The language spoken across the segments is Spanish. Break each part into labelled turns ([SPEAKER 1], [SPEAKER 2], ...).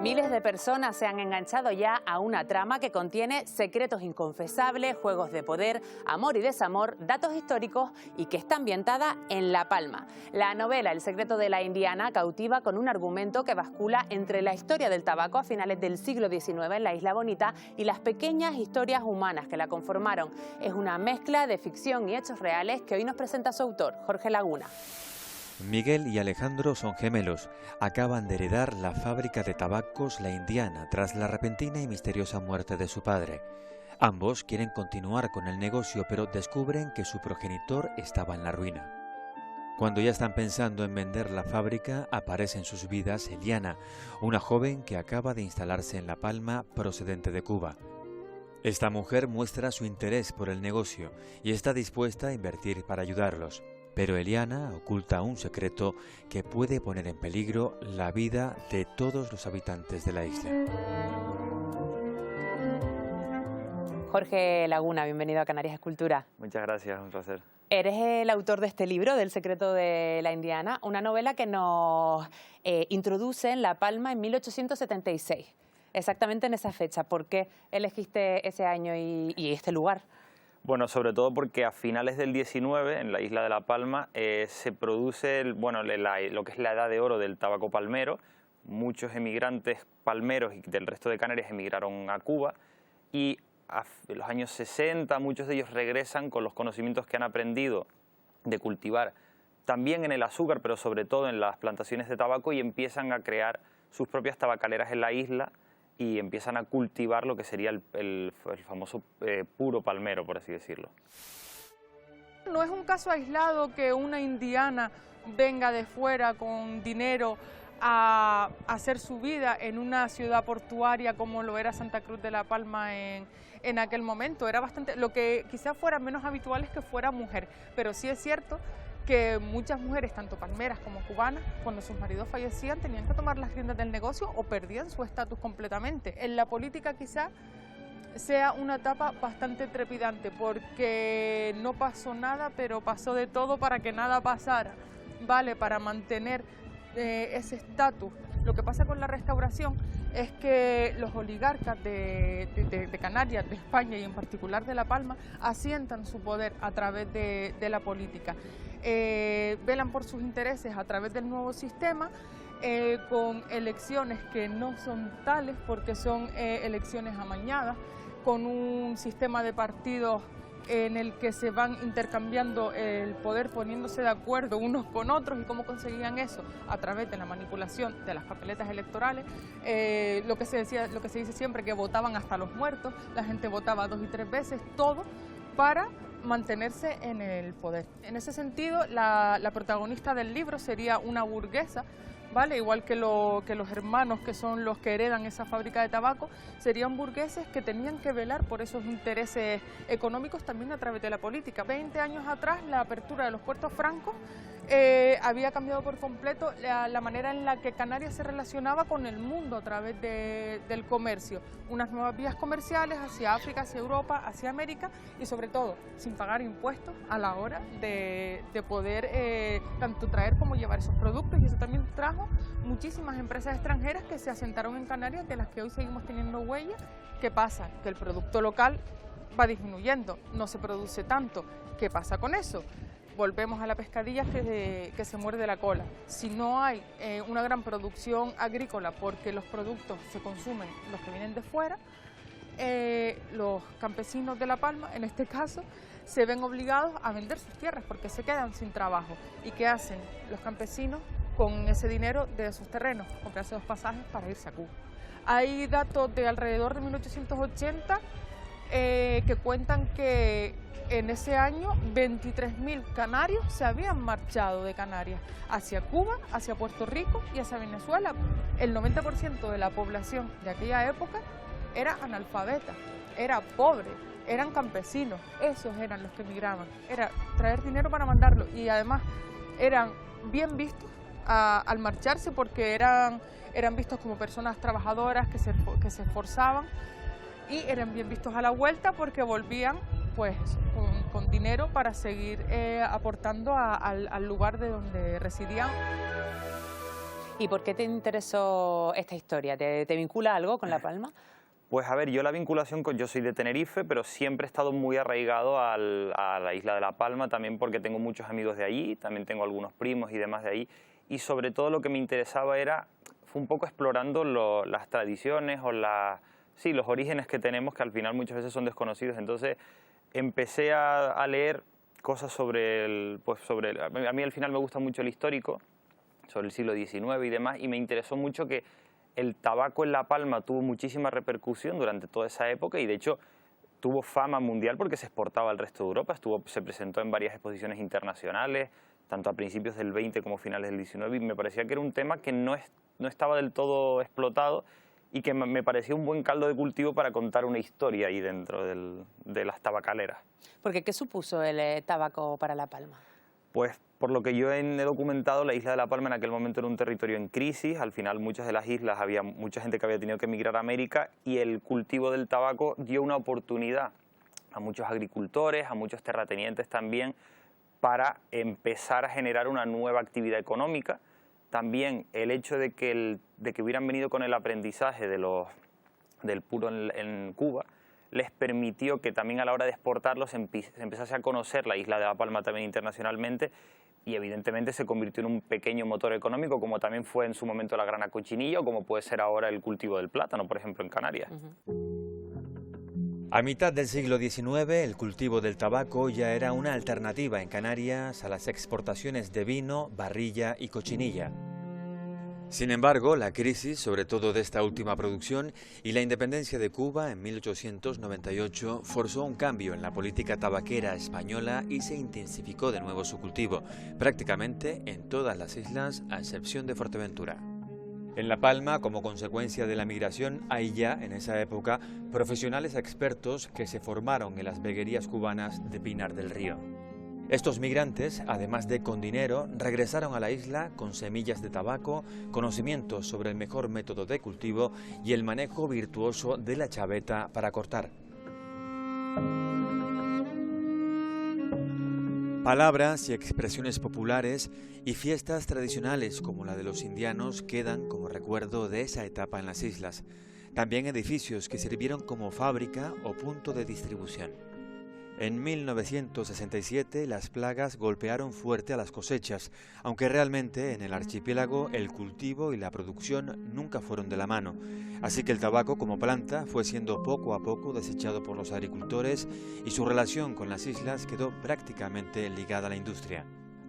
[SPEAKER 1] Miles de personas se han enganchado ya a una trama que contiene secretos inconfesables, juegos de poder, amor y desamor, datos históricos y que está ambientada en La Palma. La novela El secreto de la Indiana cautiva con un argumento que bascula entre la historia del tabaco a finales del siglo XIX en la Isla Bonita y las pequeñas historias humanas que la conformaron. Es una mezcla de ficción y hechos reales que hoy nos presenta su autor, Jorge Laguna.
[SPEAKER 2] Miguel y Alejandro son gemelos. Acaban de heredar la fábrica de tabacos La Indiana tras la repentina y misteriosa muerte de su padre. Ambos quieren continuar con el negocio, pero descubren que su progenitor estaba en la ruina. Cuando ya están pensando en vender la fábrica, aparece en sus vidas Eliana, una joven que acaba de instalarse en La Palma procedente de Cuba. Esta mujer muestra su interés por el negocio y está dispuesta a invertir para ayudarlos. Pero Eliana oculta un secreto que puede poner en peligro la vida de todos los habitantes de la isla.
[SPEAKER 1] Jorge Laguna, bienvenido a Canarias Escultura.
[SPEAKER 3] Muchas gracias, un placer.
[SPEAKER 1] Eres el autor de este libro, del secreto de la Indiana, una novela que nos introduce en La Palma en 1876. Exactamente en esa fecha. ¿Por qué elegiste ese año y este lugar?
[SPEAKER 3] Bueno, sobre todo porque a finales del 19, en la isla de La Palma, se produce lo que es la edad de oro del tabaco palmero. Muchos emigrantes palmeros y del resto de Canarias emigraron a Cuba y en los años 60 muchos de ellos regresan con los conocimientos que han aprendido de cultivar también en el azúcar, pero sobre todo en las plantaciones de tabaco, y empiezan a crear sus propias tabacaleras en la isla y empiezan a cultivar lo que sería el famoso puro palmero, por así decirlo.
[SPEAKER 4] No es un caso aislado que una indiana venga de fuera con dinero a hacer su vida en una ciudad portuaria como lo era Santa Cruz de la Palma en aquel momento. Era bastante, lo que quizás fuera menos habitual es que fuera mujer, pero sí es cierto que muchas mujeres, tanto palmeras como cubanas, cuando sus maridos fallecían, tenían que tomar las riendas del negocio o perdían su estatus completamente. En la política quizá sea una etapa bastante trepidante, porque no pasó nada, pero pasó de todo para que nada pasara, ¿vale? Para mantener ese estatus. Lo que pasa con la restauración es que los oligarcas de Canarias, de España y en particular de La Palma, asientan su poder a través de la política. Velan por sus intereses a través del nuevo sistema, con elecciones que no son tales porque son elecciones amañadas, con un sistema de partidos en el que se van intercambiando el poder, poniéndose de acuerdo unos con otros. ¿Y cómo conseguían eso? A través de la manipulación de las papeletas electorales, lo que se dice siempre, que votaban hasta los muertos, la gente votaba 2 y 3 veces, todo para mantenerse en el poder. En ese sentido, la protagonista del libro sería una burguesa, ¿vale? Igual que los hermanos, que son los que heredan esa fábrica de tabaco, serían burgueses que tenían que velar por esos intereses económicos también a través de la política. 20 años atrás, la apertura de los puertos francos había cambiado por completo la manera en la que Canarias se relacionaba con el mundo a través del comercio. Unas nuevas vías comerciales hacia África, hacia Europa, hacia América, y sobre todo sin pagar impuestos a la hora de poder tanto traer como llevar esos productos, y eso también trajo muchísimas empresas extranjeras que se asentaron en Canarias, de las que hoy seguimos teniendo huella. ¿Qué pasa? Que el producto local va disminuyendo, no se produce tanto. ¿Qué pasa con eso? Volvemos a la pescadilla que se muerde la cola. Si no hay una gran producción agrícola, porque los productos se consumen los que vienen de fuera, los campesinos de La Palma, en este caso, se ven obligados a vender sus tierras porque se quedan sin trabajo. ¿Y qué hacen los campesinos con ese dinero de sus terrenos? Comprarse los pasajes para irse a Cuba. Hay datos de alrededor de 1880 que cuentan que en ese año 23.000 canarios se habían marchado de Canarias hacia Cuba, hacia Puerto Rico y hacia Venezuela. El 90% de la población de aquella época era analfabeta, era pobre, eran campesinos. Esos eran los que emigraban, era traer dinero para mandarlo, y además eran bien vistos al marcharse, porque eran vistos como personas trabajadoras que se esforzaban, y eran bien vistos a la vuelta porque volvían pues con dinero para seguir aportando al lugar de donde residían.
[SPEAKER 1] ¿Y por qué te interesó esta historia? ¿Te vincula algo con La Palma?
[SPEAKER 3] Pues a ver, yo la vinculación yo soy de Tenerife, pero siempre he estado muy arraigado a la isla de La Palma, también porque tengo muchos amigos de allí, también tengo algunos primos y demás de allí, y sobre todo lo que me interesaba fue un poco explorando las tradiciones o sí, los orígenes que tenemos, que al final muchas veces son desconocidos. Entonces empecé a leer cosas sobre a mí al final me gusta mucho el histórico, sobre el siglo XIX y demás, y me interesó mucho que el tabaco en La Palma tuvo muchísima repercusión durante toda esa época y de hecho tuvo fama mundial porque se exportaba al resto de Europa, se presentó en varias exposiciones internacionales, tanto a principios del 20 como finales del 19, y me parecía que era un tema que no estaba del todo explotado y que me parecía un buen caldo de cultivo para contar una historia ahí dentro de las tabacaleras.
[SPEAKER 1] Porque ¿qué supuso el tabaco para La Palma?
[SPEAKER 3] Pues por lo que yo he documentado, la isla de La Palma en aquel momento era un territorio en crisis. Al final, muchas de las islas había mucha gente que había tenido que emigrar a América y el cultivo del tabaco dio una oportunidad a muchos agricultores, a muchos terratenientes también, para empezar a generar una nueva actividad económica. También el hecho de que hubieran venido con el aprendizaje del puro en Cuba les permitió que también a la hora de exportarlos se empezase a conocer la isla de La Palma también internacionalmente y evidentemente se convirtió en un pequeño motor económico, como también fue en su momento la grana cochinilla o como puede ser ahora el cultivo del plátano, por ejemplo, en Canarias.
[SPEAKER 2] A mitad del siglo XIX, el cultivo del tabaco ya era una alternativa en Canarias a las exportaciones de vino, barrilla y cochinilla. Sin embargo, la crisis, sobre todo de esta última producción, y la independencia de Cuba en 1898 forzó un cambio en la política tabaquera española y se intensificó de nuevo su cultivo, prácticamente en todas las islas, a excepción de Fuerteventura. En La Palma, como consecuencia de la migración, hay ya, en esa época, profesionales expertos que se formaron en las veguerías cubanas de Pinar del Río. Estos migrantes, además de con dinero, regresaron a la isla con semillas de tabaco, conocimientos sobre el mejor método de cultivo y el manejo virtuoso de la chaveta para cortar. Palabras y expresiones populares y fiestas tradicionales como la de los indianos quedan como recuerdo de esa etapa en las islas. También edificios que sirvieron como fábrica o punto de distribución. En 1967 las plagas golpearon fuerte a las cosechas, aunque realmente en el archipiélago el cultivo y la producción nunca fueron de la mano. Así que el tabaco como planta fue siendo poco a poco desechado por los agricultores y su relación con las islas quedó prácticamente ligada a la industria.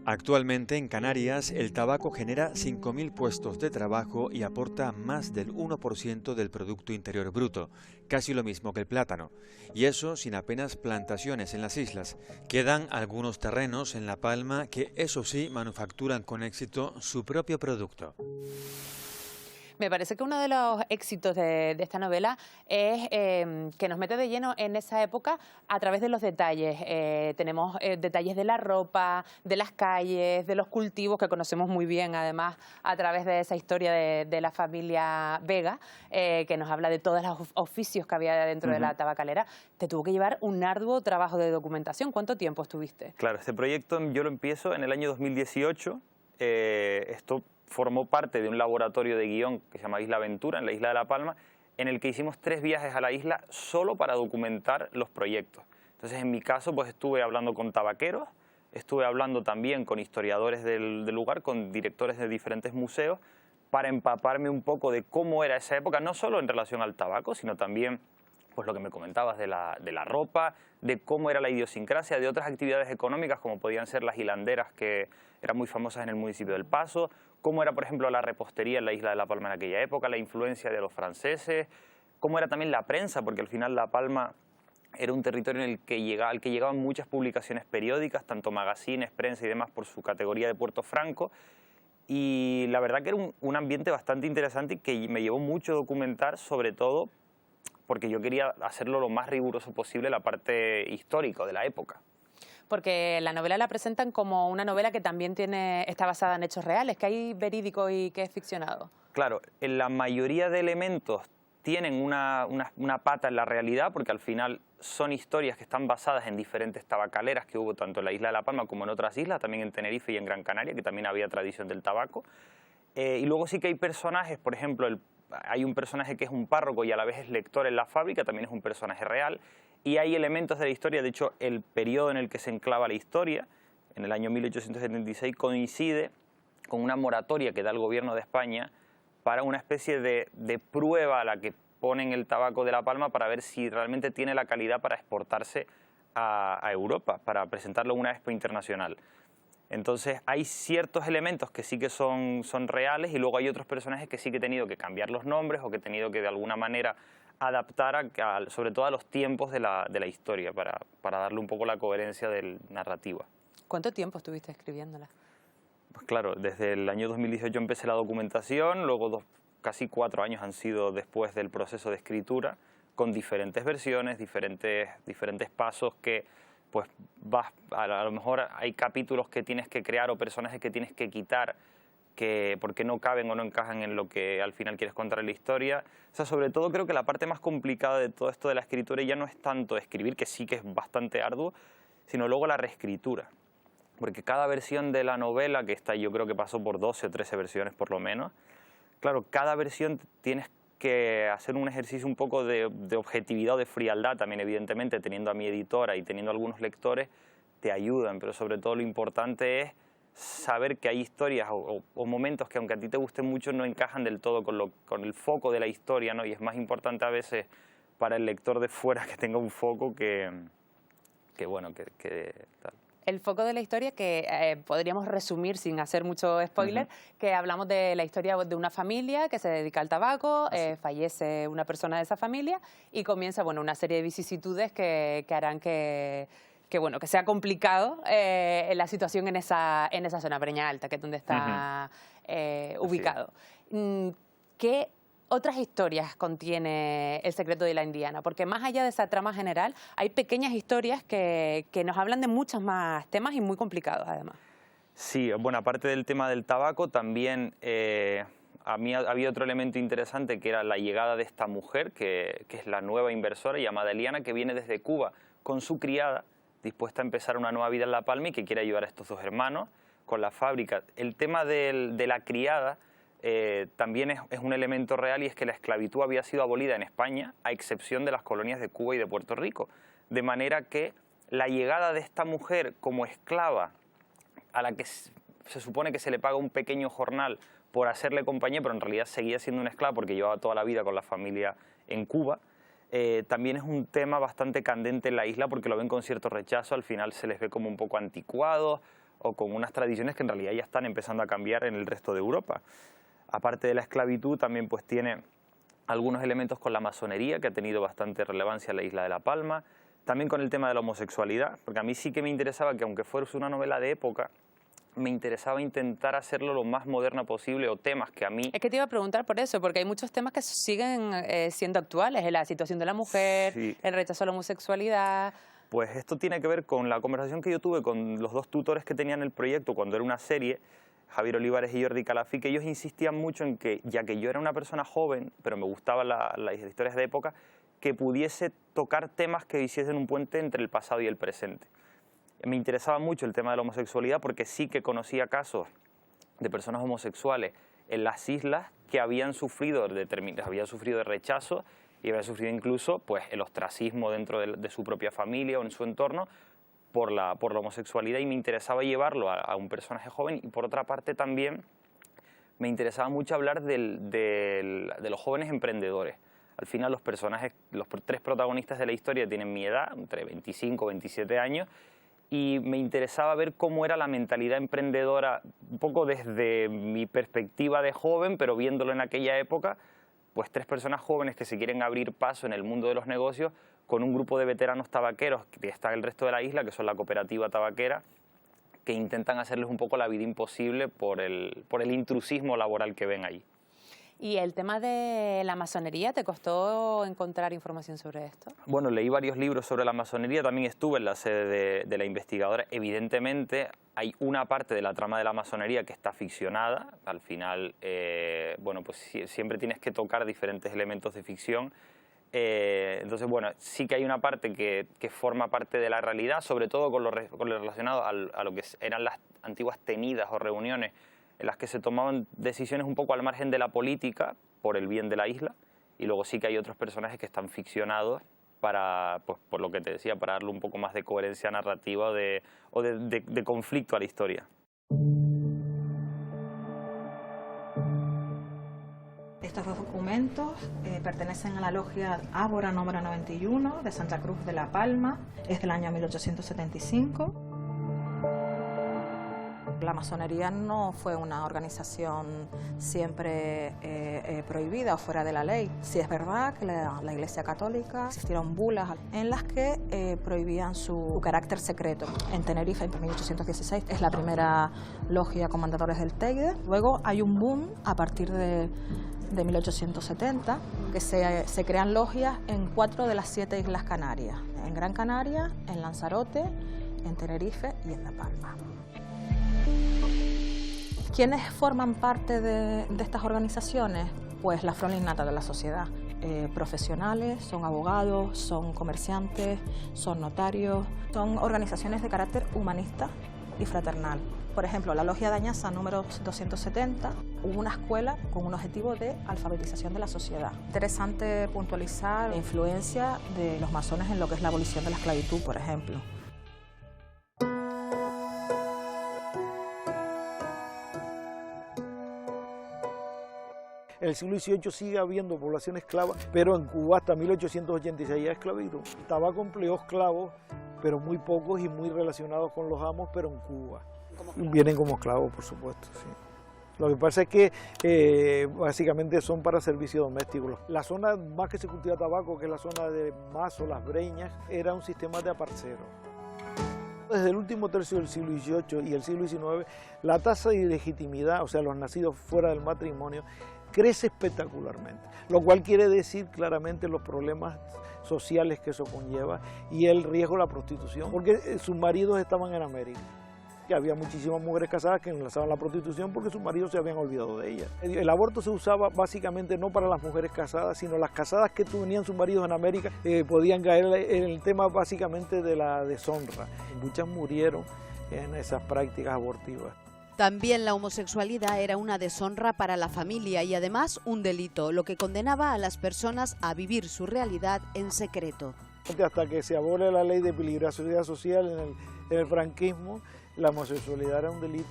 [SPEAKER 2] Actualmente en Canarias el tabaco genera 5.000 puestos de trabajo y aporta más del 1% del Producto Interior Bruto, casi lo mismo que el plátano, y eso sin apenas plantaciones en las islas. Quedan algunos terrenos en La Palma que eso sí manufacturan con éxito su propio producto.
[SPEAKER 1] Me parece que uno de los éxitos de esta novela es que nos mete de lleno en esa época a través de los detalles. Tenemos detalles de la ropa, de las calles, de los cultivos que conocemos muy bien, además, a través de esa historia de la familia Vega, que nos habla de todos los oficios que había dentro de la tabacalera. Te tuvo que llevar un arduo trabajo de documentación. ¿Cuánto tiempo estuviste?
[SPEAKER 3] Claro, este proyecto yo lo empiezo en el año 2018. Esto formó parte de un laboratorio de guión que se llama Isla Aventura, en la isla de La Palma, en el que hicimos 3 viajes a la isla solo para documentar los proyectos. Entonces, en mi caso, pues estuve hablando con tabaqueros, estuve hablando también con historiadores del lugar, con directores de diferentes museos, para empaparme un poco de cómo era esa época, no solo en relación al tabaco, sino también pues lo que me comentabas de la ropa, de cómo era la idiosincrasia, de otras actividades económicas como podían ser las hilanderas, que eran muy famosas en el municipio del Paso, cómo era, por ejemplo, la repostería en la isla de La Palma en aquella época, la influencia de los franceses, cómo era también la prensa, porque al final La Palma era un territorio en al que llegaban muchas publicaciones periódicas, tanto magazines, prensa y demás, por su categoría de Puerto Franco. Y la verdad que era un ambiente bastante interesante y que me llevó mucho documentar, sobre todo porque yo quería hacerlo lo más riguroso posible la parte histórica de la época.
[SPEAKER 1] Porque la novela la presentan como una novela que también está basada en hechos reales, que hay verídico y que es ficcionado.
[SPEAKER 3] Claro, en la mayoría de elementos tienen una pata en la realidad, porque al final son historias que están basadas en diferentes tabacaleras que hubo tanto en la isla de La Palma como en otras islas, también en Tenerife y en Gran Canaria, que también había tradición del tabaco. Y luego sí que hay personajes, por ejemplo, hay un personaje que es un párroco y a la vez es lector en la fábrica, también es un personaje real. Y hay elementos de la historia, de hecho, el periodo en el que se enclava la historia, en el año 1876, coincide con una moratoria que da el gobierno de España para una especie de prueba a la que ponen el tabaco de La Palma para ver si realmente tiene la calidad para exportarse a Europa, para presentarlo en una expo internacional. Entonces hay ciertos elementos que sí que son reales y luego hay otros personajes que sí que he tenido que cambiar los nombres o que he tenido que de alguna manera adaptar sobre todo a los tiempos de la historia para darle un poco la coherencia del narrativa.
[SPEAKER 1] ¿Cuánto tiempo estuviste escribiéndola?
[SPEAKER 3] Pues claro, desde el año 2018 empecé la documentación, luego casi 4 años han sido después del proceso de escritura, con diferentes versiones, diferentes pasos que pues a lo mejor hay capítulos que tienes que crear o personajes que tienes que quitar porque no caben o no encajan en lo que al final quieres contar en la historia. O sea, sobre todo creo que la parte más complicada de todo esto de la escritura ya no es tanto escribir, que sí que es bastante arduo, sino luego la reescritura. Porque cada versión de la novela, que está, yo creo que pasó por 12 o 13 versiones por lo menos, claro, cada versión tienes que hacer un ejercicio un poco de objetividad o de frialdad también, evidentemente, teniendo a mi editora y teniendo algunos lectores, te ayudan, pero sobre todo lo importante es saber que hay historias o momentos que aunque a ti te gusten mucho no encajan del todo con el foco de la historia, ¿no? Y es más importante a veces para el lector de fuera que tenga un foco que tal.
[SPEAKER 1] El foco de la historia que podríamos resumir sin hacer mucho spoiler, que hablamos de la historia de una familia que se dedica al tabaco, fallece una persona de esa familia y comienza una serie de vicisitudes que harán que sea complicado la situación en esa zona, Breña Alta, que es donde está ubicado. ¿Qué otras historias contiene El secreto de la Indiana? Porque más allá de esa trama general, hay pequeñas historias que nos hablan de muchos más temas y muy complicados, además.
[SPEAKER 3] Sí, bueno, aparte del tema del tabaco, también a mí había otro elemento interesante que era la llegada de esta mujer, que es la nueva inversora llamada Eliana, que viene desde Cuba con su criada, dispuesta a empezar una nueva vida en La Palma y que quiere ayudar a estos dos hermanos con la fábrica. El tema de la criada también es un elemento real y es que la esclavitud había sido abolida en España a excepción de las colonias de Cuba y de Puerto Rico. De manera que la llegada de esta mujer como esclava a la que se supone que se le paga un pequeño jornal por hacerle compañía, pero en realidad seguía siendo una esclava porque llevaba toda la vida con la familia en Cuba, también es un tema bastante candente en la isla porque lo ven con cierto rechazo, al final se les ve como un poco anticuados o con unas tradiciones que en realidad ya están empezando a cambiar en el resto de Europa. Aparte de la esclavitud, también pues tiene algunos elementos con la masonería, que ha tenido bastante relevancia en la isla de La Palma, también con el tema de la homosexualidad, porque a mí sí que me interesaba que aunque fuese una novela de época, me interesaba intentar hacerlo lo más moderna posible o temas que a mí...
[SPEAKER 1] Es que te iba a preguntar por eso, porque hay muchos temas que siguen siendo actuales, la situación de la mujer,
[SPEAKER 3] Sí.
[SPEAKER 1] el rechazo a la homosexualidad...
[SPEAKER 3] Pues esto tiene que ver con la conversación que yo tuve con los dos tutores que tenían el proyecto cuando era una serie, Javier Olivares y Jordi Calafí, que ellos insistían mucho en que, ya que yo era una persona joven, pero me gustaban las historias de época, que pudiese tocar temas que hiciesen un puente entre el pasado y el presente. Me interesaba mucho el tema de la homosexualidad porque sí que conocía casos de personas homosexuales en las islas que habían sufrido de rechazo y habían sufrido incluso pues, el ostracismo dentro de su propia familia o en su entorno por la homosexualidad, y me interesaba llevarlo a un personaje joven. Y por otra parte también me interesaba mucho hablar de los jóvenes emprendedores. Al final los tres protagonistas de la historia tienen mi edad, entre 25 y 27 años, y me interesaba ver cómo era la mentalidad emprendedora, un poco desde mi perspectiva de joven, pero viéndolo en aquella época, pues tres personas jóvenes que se quieren abrir paso en el mundo de los negocios con un grupo de veteranos tabaqueros que está en el resto de la isla, que son la cooperativa tabaquera, que intentan hacerles un poco la vida imposible por el intrusismo laboral que ven ahí.
[SPEAKER 1] ¿Y el tema de la masonería, te costó encontrar información sobre esto?
[SPEAKER 3] Bueno, leí varios libros sobre la masonería, también estuve en la sede de la investigadora. Evidentemente hay una parte de la trama de la masonería que está ficcionada. Al final, bueno, pues siempre tienes que tocar diferentes elementos de ficción. Entonces, bueno, sí que hay una parte que forma parte de la realidad, sobre todo con lo relacionado a lo que eran las antiguas tenidas o reuniones en las que se tomaban decisiones un poco al margen de la política por el bien de la isla, y luego sí que hay otros personajes que están ficcionados para, pues, por lo que te decía, para darle un poco más de coherencia narrativa o de conflicto a la historia.
[SPEAKER 5] Estos dos documentos pertenecen a la logia Ábora número 91 de Santa Cruz de la Palma, es del año 1875. La masonería no fue una organización siempre prohibida o fuera de la ley. Sí es verdad que la Iglesia Católica existieron bulas en las que prohibían su carácter secreto. En Tenerife, en 1816, es la primera logia comandadores del Teide. Luego hay un boom a partir de 1870, que se crean logias en 4 de las 7 islas Canarias, en Gran Canaria, en Lanzarote, en Tenerife y en La Palma. ¿Quiénes forman parte de estas organizaciones? Pues la flor innata de la sociedad. Profesionales, son abogados, son comerciantes, son notarios, son organizaciones de carácter humanista y fraternal. Por ejemplo, la logia de Añaza número 270 hubo una escuela con un objetivo de alfabetización de la sociedad. Interesante puntualizar la influencia de los masones en lo que es la abolición de la esclavitud, por ejemplo.
[SPEAKER 6] En el siglo XVIII sigue habiendo población esclava, pero en Cuba hasta 1886 hay esclavitud. Tabaco empleó esclavos, pero muy pocos y muy relacionados con los amos, pero en Cuba. Vienen como esclavos, por supuesto, sí. Lo que pasa es que básicamente son para servicio doméstico. La zona más que se cultiva tabaco, que es la zona de Mazo, Las Breñas, era un sistema de aparceros. Desde el último tercio del siglo XVIII y el siglo XIX, la tasa de ilegitimidad, o sea, los nacidos fuera del matrimonio, crece espectacularmente, lo cual quiere decir claramente los problemas sociales que eso conlleva y el riesgo de la prostitución, porque sus maridos estaban en América. Que había muchísimas mujeres casadas que enlazaban la prostitución porque sus maridos se habían olvidado de ellas. El aborto se usaba básicamente no para las mujeres casadas, sino las casadas que tenían sus maridos en América podían caer en el tema básicamente de la deshonra. Muchas murieron en esas prácticas abortivas.
[SPEAKER 7] También la homosexualidad era una deshonra para la familia y además un delito, lo que condenaba a las personas a vivir su realidad en secreto.
[SPEAKER 6] Hasta que se abole la ley de peligrosidad social en el franquismo, la homosexualidad era un delito.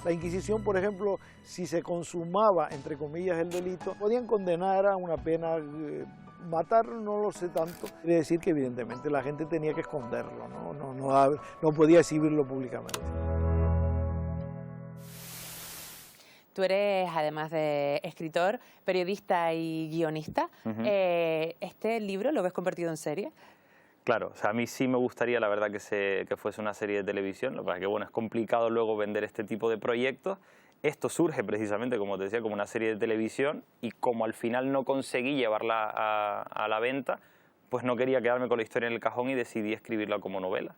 [SPEAKER 6] La Inquisición, por ejemplo, si se consumaba, entre comillas, el delito, podían condenar a una pena, matar no lo sé tanto. Quiere decir que evidentemente la gente tenía que esconderlo, no podía exhibirlo públicamente.
[SPEAKER 1] Tú eres, además de escritor, periodista y guionista. ¿Este libro lo ves convertido en serie?
[SPEAKER 3] Claro, o sea, a mí sí me gustaría, la verdad, que fuese una serie de televisión. Lo que pasa es que, bueno, es complicado luego vender este tipo de proyectos. Esto surge precisamente, como te decía, como una serie de televisión, y como al final no conseguí llevarla a la venta, pues no quería quedarme con la historia en el cajón y decidí escribirla como novela.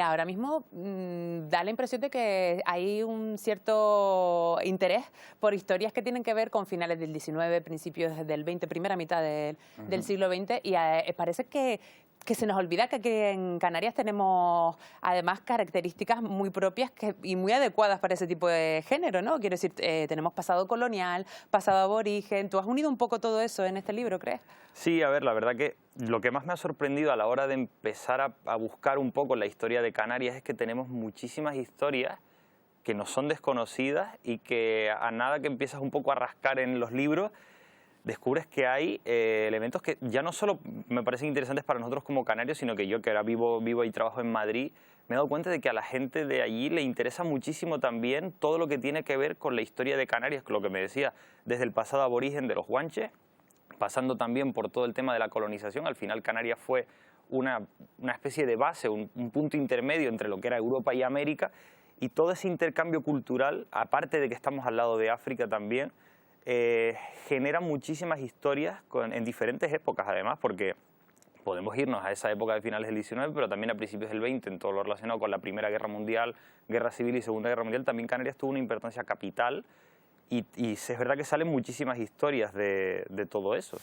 [SPEAKER 1] Ahora mismo da la impresión de que hay un cierto interés por historias que tienen que ver con finales del XIX, principios del XX, primera mitad del siglo XX, y parece que se nos olvida que aquí en Canarias tenemos además características muy propias y muy adecuadas para ese tipo de género, ¿no? Quiero decir, tenemos pasado colonial, pasado aborigen. ¿Tú has unido un poco todo eso en este libro, crees?
[SPEAKER 3] Sí, a ver, la verdad que lo que más me ha sorprendido a la hora de empezar a buscar un poco la historia de Canarias es que tenemos muchísimas historias que nos son desconocidas y que a nada que empiezas un poco a rascar en los libros, descubres que hay elementos que ya no solo me parecen interesantes para nosotros como canarios, sino que yo, que ahora vivo y trabajo en Madrid, me he dado cuenta de que a la gente de allí le interesa muchísimo también todo lo que tiene que ver con la historia de Canarias, lo que me decía, desde el pasado aborigen de los guanches, pasando también por todo el tema de la colonización. Al final Canarias fue una especie de base, un punto intermedio entre lo que era Europa y América, y todo ese intercambio cultural, aparte de que estamos al lado de África también, genera muchísimas historias en diferentes épocas, además, porque podemos irnos a esa época de finales del XIX, pero también a principios del XX, en todo lo relacionado con la Primera Guerra Mundial, Guerra Civil y Segunda Guerra Mundial. También Canarias tuvo una importancia capital y es verdad que salen muchísimas historias de todo eso.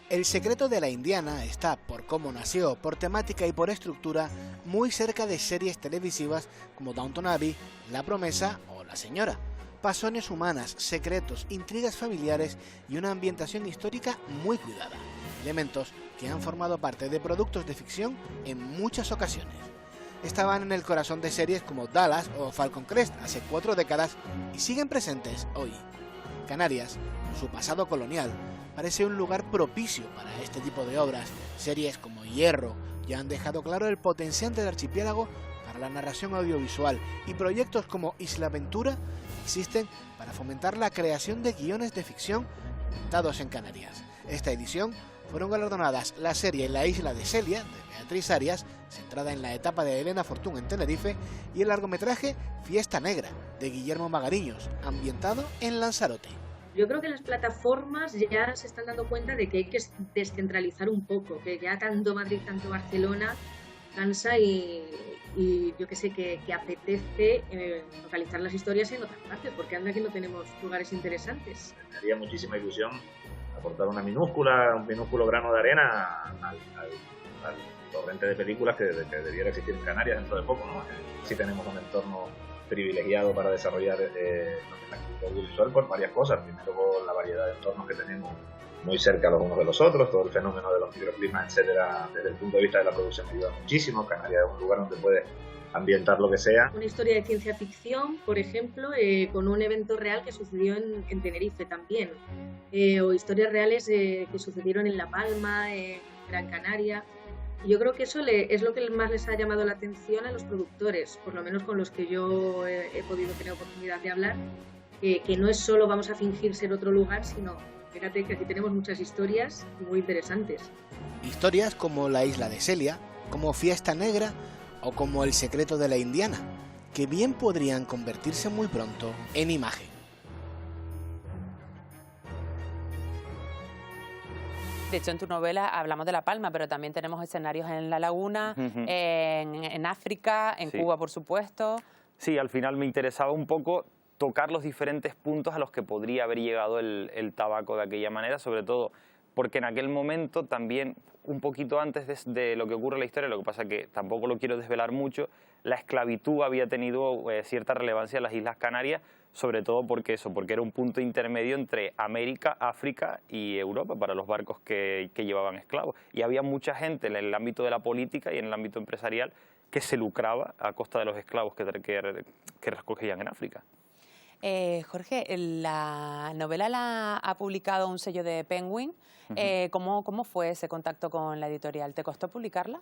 [SPEAKER 8] El secreto de la Indiana está, por cómo nació, por temática y por estructura, muy cerca de series televisivas como Downton Abbey, La Promesa o La Señora. Pasiones humanas, secretos, intrigas familiares y una ambientación histórica muy cuidada. Elementos que han formado parte de productos de ficción en muchas ocasiones. Estaban en el corazón de series como Dallas o Falcon Crest hace 4 décadas y siguen presentes hoy. Canarias, con su pasado colonial, parece un lugar propicio para este tipo de obras. Series como Hierro ya han dejado claro el potencial del archipiélago para la narración audiovisual y proyectos como Isla Aventura existen para fomentar la creación de guiones de ficción montados en Canarias. Esta edición fueron galardonadas la serie La Isla de Celia, de Beatriz Arias, centrada en la etapa de Elena Fortún en Tenerife, y el largometraje Fiesta Negra, de Guillermo Magariños, ambientado en Lanzarote.
[SPEAKER 9] Yo creo que las plataformas ya se están dando cuenta de que hay que descentralizar un poco, que ya tanto Madrid, tanto Barcelona cansa y yo que sé, que apetece localizar las historias en otras partes, porque anda que no tenemos lugares interesantes.
[SPEAKER 10] Me haría muchísima ilusión aportar un minúsculo grano de arena al torrente de películas que debiera existir en Canarias dentro de poco, ¿no? Sí tenemos un entorno privilegiado para desarrollar lo que es la actividad audiovisual por varias cosas. Primero, por la variedad de entornos que tenemos muy cerca los unos de los otros, todo el fenómeno de los microclimas, etcétera, desde el punto de vista de la producción ayuda muchísimo. Canarias es un lugar donde puedes ambientar lo que sea.
[SPEAKER 9] Una historia de ciencia ficción, por ejemplo, con un evento real que sucedió en Tenerife también, o historias reales que sucedieron en La Palma, en Gran Canaria. Yo creo que eso es lo que más les ha llamado la atención a los productores, por lo menos con los que yo he podido tener oportunidad de hablar, que no es solo vamos a fingir ser otro lugar, sino fíjate que aquí tenemos muchas historias muy interesantes.
[SPEAKER 8] Historias como La Isla de Celia, como Fiesta Negra o como El secreto de la Indiana, que bien podrían convertirse muy pronto en imagen.
[SPEAKER 1] De hecho, en tu novela hablamos de La Palma, pero también tenemos escenarios en La Laguna, en África, en Cuba, por supuesto.
[SPEAKER 3] Sí, al final me interesaba un poco tocar los diferentes puntos a los que podría haber llegado el tabaco de aquella manera, sobre todo porque en aquel momento también, un poquito antes de lo que ocurre en la historia, lo que pasa que tampoco lo quiero desvelar mucho, la esclavitud había tenido cierta relevancia en las Islas Canarias, sobre todo porque era un punto intermedio entre América, África y Europa para los barcos que llevaban esclavos. Y había mucha gente en el ámbito de la política y en el ámbito empresarial que se lucraba a costa de los esclavos que recogían en África.
[SPEAKER 1] Jorge, la novela la ha publicado un sello de Penguin. ¿Cómo fue ese contacto con la editorial? ¿Te costó publicarla?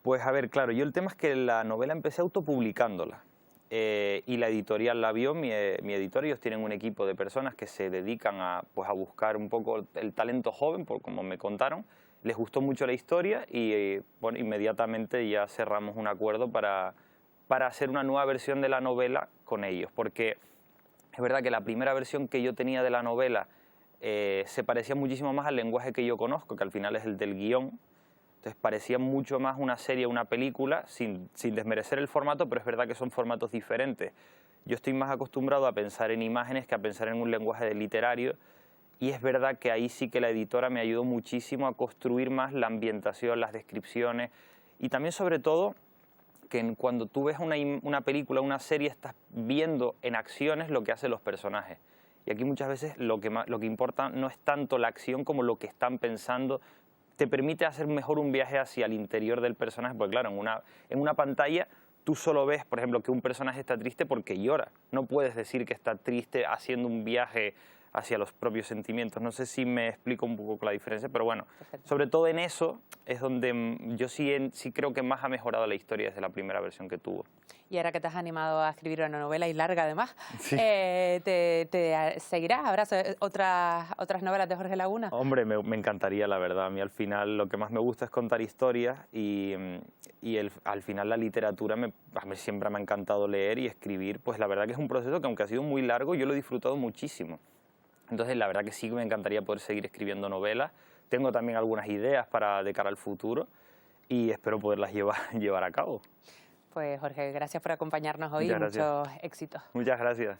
[SPEAKER 3] Pues a ver, claro, yo el tema es que la novela empecé autopublicándola. Y la editorial la vio, mi editor, ellos tienen un equipo de personas que se dedican a buscar un poco el talento joven, como me contaron. Les gustó mucho la historia y bueno, inmediatamente ya cerramos un acuerdo para hacer una nueva versión de la novela con ellos, porque es verdad que la primera versión que yo tenía de la novela se parecía muchísimo más al lenguaje que yo conozco, que al final es el del guión. Entonces parecía mucho más una serie, una película, sin desmerecer el formato, pero es verdad que son formatos diferentes. Yo estoy más acostumbrado a pensar en imágenes que a pensar en un lenguaje literario, y es verdad que ahí sí que la editora me ayudó muchísimo a construir más la ambientación, las descripciones, y también sobre todo que cuando tú ves una película, una serie, estás viendo en acciones lo que hacen los personajes. Y aquí muchas veces lo que importa no es tanto la acción como lo que están pensando. Te permite hacer mejor un viaje hacia el interior del personaje, porque claro, en una pantalla tú solo ves, por ejemplo, que un personaje está triste porque llora. No puedes decir que está triste haciendo un viaje hacia los propios sentimientos. No sé si me explico un poco la diferencia, pero bueno, sobre todo en eso es donde yo sí creo que más ha mejorado la historia desde la primera versión que tuvo.
[SPEAKER 1] Y ahora que te has animado a escribir una novela y larga además,
[SPEAKER 3] sí.
[SPEAKER 1] ¿te seguirás? ¿Habrá otras novelas de Jorge Laguna?
[SPEAKER 3] Hombre, me encantaría, la verdad. A mí al final lo que más me gusta es contar historias y al final la literatura a mí siempre me ha encantado leer y escribir. Pues la verdad que es un proceso que aunque ha sido muy largo, yo lo he disfrutado muchísimo. Entonces la verdad que sí que me encantaría poder seguir escribiendo novelas. Tengo también algunas ideas de cara al futuro y espero poderlas llevar a cabo.
[SPEAKER 1] Pues Jorge, gracias por acompañarnos hoy y muchos éxitos.
[SPEAKER 3] Muchas gracias.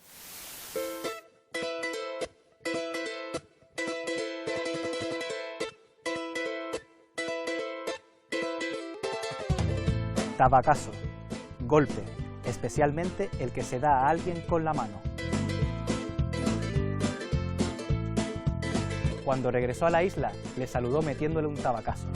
[SPEAKER 11] Tabacazo, golpe, especialmente el que se da a alguien con la mano. Cuando regresó a la isla, le saludó metiéndole un tabacazo.